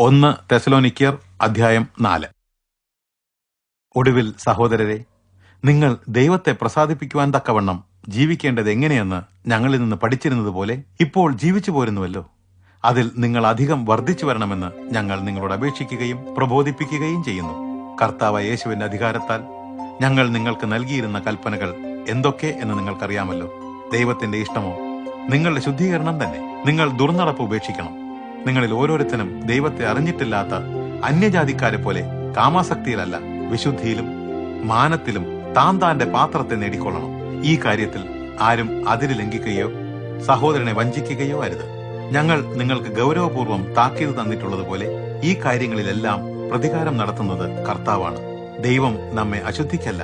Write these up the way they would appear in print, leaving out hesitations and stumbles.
1 തെസലോനിക്കർ അധ്യായം 4. ഒടുവിൽ സഹോദരരെ, നിങ്ങൾ ദൈവത്തെ പ്രസാദിപ്പിക്കുവാൻ തക്കവണ്ണം ജീവിക്കേണ്ടത് എങ്ങനെയെന്ന് ഞങ്ങളിൽ നിന്ന് പഠിച്ചിരുന്നതുപോലെ ഇപ്പോൾ ജീവിച്ചു പോരുന്നുവല്ലോ. അതിൽ നിങ്ങൾ അധികം വർദ്ധിച്ചു വരണമെന്ന് ഞങ്ങൾ നിങ്ങളോട് അപേക്ഷിക്കുകയും പ്രബോധിപ്പിക്കുകയും ചെയ്യുന്നു. കർത്താവ് യേശുവിന്റെ അധികാരത്താൽ ഞങ്ങൾ നിങ്ങൾക്ക് നൽകിയിരുന്ന കൽപ്പനകൾ എന്തൊക്കെ എന്ന് നിങ്ങൾക്കറിയാമല്ലോ. ദൈവത്തിന്റെ ഇഷ്ടമോ നിങ്ങളുടെ ശുദ്ധീകരണം തന്നെ. നിങ്ങൾ ദുർനടപ്പ് ഉപേക്ഷിക്കണം. നിങ്ങളിൽ ഓരോരുത്തരും ദൈവത്തെ അറിഞ്ഞിട്ടില്ലാത്ത അന്യജാതിക്കാരെ പോലെ കാമാസക്തിയിലല്ല, വിശുദ്ധിയിലും മാനത്തിലും താന്റെ പാത്രത്തെ നേടിക്കൊള്ളണം. ഈ കാര്യത്തിൽ ആരും അതിര് ലംഘിക്കുകയോ സഹോദരനെ വഞ്ചിക്കുകയോ അരുത്. ഞങ്ങൾ നിങ്ങൾക്ക് ഗൗരവപൂർവ്വം താക്കീത് തന്നിട്ടുള്ളതുപോലെ ഈ കാര്യങ്ങളിലെല്ലാം പ്രതികാരം നടത്തുന്നത് കർത്താവാണ്. ദൈവം നമ്മെ അശുദ്ധിക്കല്ല,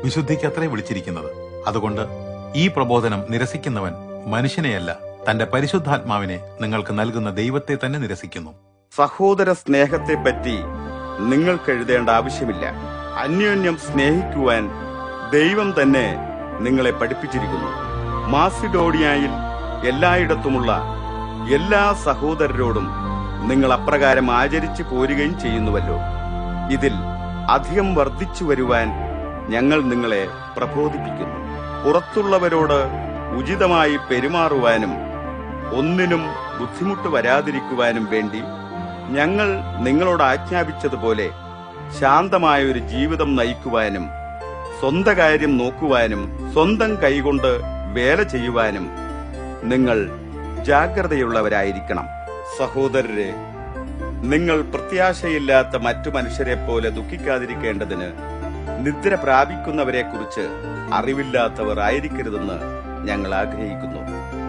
വിശുദ്ധിക്കത്രേ വിളിച്ചിരിക്കുന്നത്. അതുകൊണ്ട് ഈ പ്രബോധനം നിരസിക്കുന്നവൻ മനുഷ്യനെയല്ല, തന്റെ പരിശുദ്ധാത്മാവിനെ നിങ്ങൾക്ക് നൽകുന്ന ദൈവത്തെ തന്നെ നിരസിക്കുന്നു. സഹോദര സ്നേഹത്തെപ്പറ്റി നിങ്ങൾക്ക് എഴുതേണ്ട ആവശ്യമില്ല. അന്യോന്യം സ്നേഹിക്കുവാൻ ദൈവം തന്നെ നിങ്ങളെ പഠിപ്പിച്ചിരിക്കുന്നു. മാസിഡോണിയയിൽ എല്ലായിടത്തുമുള്ള എല്ലാ സഹോദരരോടും നിങ്ങൾ അപ്രകാരം ആചരിച്ചു പോരുകയും ചെയ്യുന്നുവല്ലോ. ഇതിൽ അധികം വർദ്ധിച്ചു വരുവാൻ ഞങ്ങൾ നിങ്ങളെ പ്രബോധിപ്പിക്കുന്നു. പുറത്തുള്ളവരോട് ഉചിതമായി പെരുമാറുവാനും ഒന്നിനും ബുദ്ധിമുട്ട് വരാതിരിക്കുവാനും വേണ്ടി ഞങ്ങൾ നിങ്ങളോട് ആജ്ഞാപിച്ചതുപോലെ ശാന്തമായ ഒരു ജീവിതം നയിക്കുവാനും സ്വന്തം കാര്യം നോക്കുവാനും സ്വന്തം കൈകൊണ്ട് വേല ചെയ്യുവാനും നിങ്ങൾ ജാഗ്രതയുള്ളവരായിരിക്കണം. സഹോദരരെ, നിങ്ങൾ പ്രത്യാശയില്ലാത്ത മറ്റു മനുഷ്യരെ പോലെ ദുഃഖിക്കാതിരിക്കേണ്ടതിന് നിദ്ര പ്രാപിക്കുന്നവരെ കുറിച്ച് അറിവില്ലാത്തവർ ആയിരിക്കരുതെന്ന് ഞങ്ങൾ ആഗ്രഹിക്കുന്നു.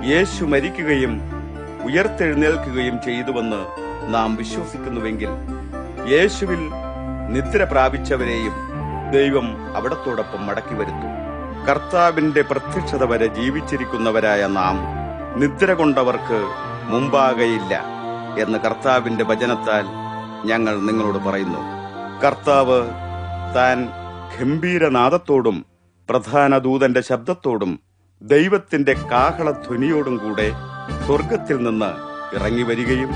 യേശു മരിക്കുകയും ഉയർത്തെഴുന്നേൽക്കുകയും ചെയ്തുവെന്ന് നാം വിശ്വസിക്കുന്നുവെങ്കിൽ യേശുവിൽ നിദ്ര പ്രാപിച്ചവരെയും ദൈവം അവിടത്തോടൊപ്പം മടക്കി വരുത്തും. കർത്താവിന്റെ പ്രത്യക്ഷത വരെ ജീവിച്ചിരിക്കുന്നവരായ നാം നിദ്ര കൊണ്ടവർക്ക് മുമ്പാകയില്ല എന്ന് കർത്താവിന്റെ വചനത്താൽ ഞങ്ങൾ നിങ്ങളോട് പറയുന്നു. കർത്താവ് താൻ ഗംഭീരനാദത്തോടും പ്രധാന ദൂതന്റെ ശബ്ദത്തോടും ദൈവത്തിന്റെ കാഹളധ്വനിയോടും കൂടെ സ്വർഗത്തിൽ നിന്ന് ഇറങ്ങി വരികയും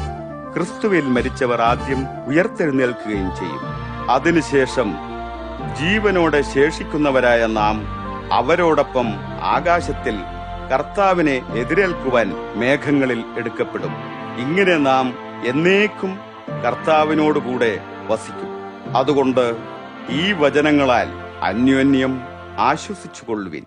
ക്രിസ്തുവിൽ മരിച്ചവർ ആദ്യം ഉയർത്തെഴുന്നേൽക്കുകയും ചെയ്യും. അതിനുശേഷം ജീവനോടെ ശേഷിക്കുന്നവരായ നാം അവരോടൊപ്പം ആകാശത്തിൽ കർത്താവിനെ എതിരേൽക്കുവാൻ മേഘങ്ങളിൽ എടുക്കപ്പെടും. ഇങ്ങനെ നാം എന്നേക്കും കർത്താവിനോടുകൂടെ വസിക്കും. അതുകൊണ്ട് ഈ വചനങ്ങളാൽ അന്യോന്യം ആശ്വസിച്ചുകൊള്ളുവിൻ.